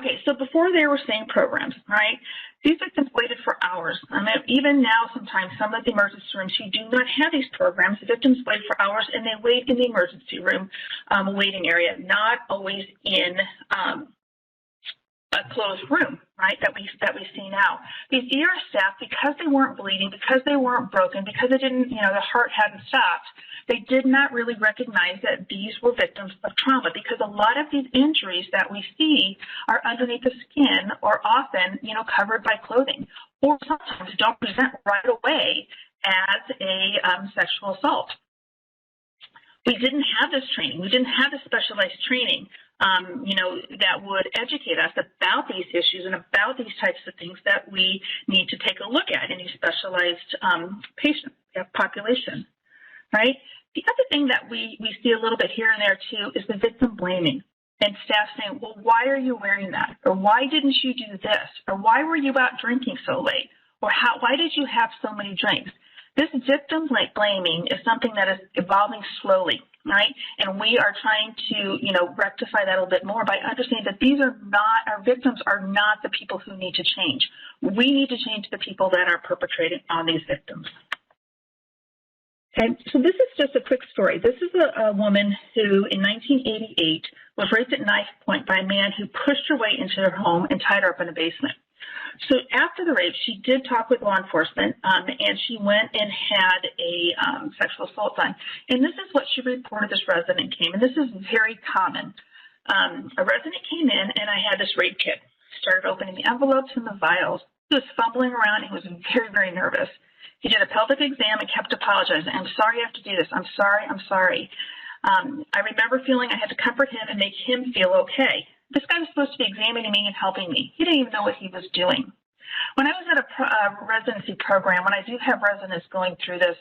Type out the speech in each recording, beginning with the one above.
Okay, so before there were SANE programs, right, these victims waited for hours. Even now, sometimes some of the emergency rooms who do not have these programs, the victims wait for hours and they wait in the emergency room waiting area, not always in a closed room, right, that we see now. These ER staff, because they weren't bleeding, because they weren't broken, because they didn't, the heart hadn't stopped, they did not really recognize that these were victims of trauma, because a lot of these injuries that we see are underneath the skin or often, covered by clothing, or sometimes don't present right away as a sexual assault. We didn't have this training. We didn't have the specialized training, that would educate us about these issues and about these types of things that we need to take a look at in a specialized patient population, right? The other thing that we see a little bit here and there, too, is the victim blaming. And staff saying, well, why are you wearing that? Or why didn't you do this? Or why were you out drinking so late? Or why did you have so many drinks? This victim blaming is something that is evolving slowly, right? And we are trying to, rectify that a little bit more by understanding that these are not, our victims are not the people who need to change. We need to change the people that are perpetrating on these victims. Okay, so this is just a quick story. This is a woman who, in 1988, was raped at knife point by a man who pushed her way into her home and tied her up in a basement. So after the rape, she did talk with law enforcement, and she went and had a sexual assault done. And this is what she reported this resident came, and this is very common. A resident came in, and I had this rape kit. Started opening the envelopes and the vials. He was fumbling around. He was very, very nervous. He did a pelvic exam and kept apologizing. I'm sorry I have to do this. I'm sorry. I'm sorry. I remember feeling I had to comfort him and make him feel okay. This guy was supposed to be examining me and helping me. He didn't even know what he was doing. When I was at a residency program, when I do have residents going through this,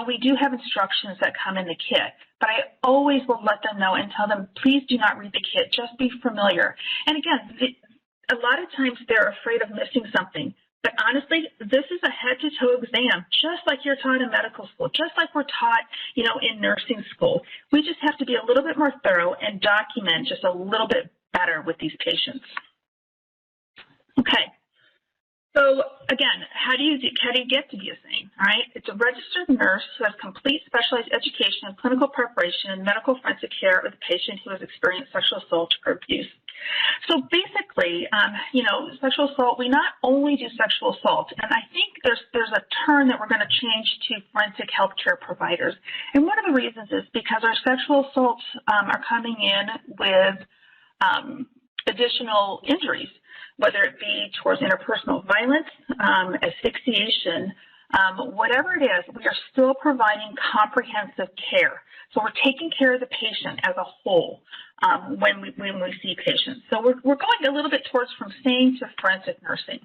we do have instructions that come in the kit, but I always will let them know and tell them, please do not read the kit, just be familiar. And again, a lot of times they're afraid of missing something. But honestly, this is a head-to-toe exam, just like you're taught in medical school, just like we're taught, in nursing school. We just have to be a little bit more thorough and document just a little bit better with these patients. Okay. So again, how do you get to be a SANE? All right, it's a registered nurse who has complete specialized education and clinical preparation in medical forensic care of the patient who has experienced sexual assault or abuse. So basically, sexual assault, we not only do sexual assault, and I think there's a term that we're going to change to forensic healthcare providers. And one of the reasons is because our sexual assaults are coming in with additional injuries, whether it be towards interpersonal violence, asphyxiation, whatever it is, we are still providing comprehensive care. So we're taking care of the patient as a whole when we see patients. So we're going a little bit towards from SANE to forensic nursing.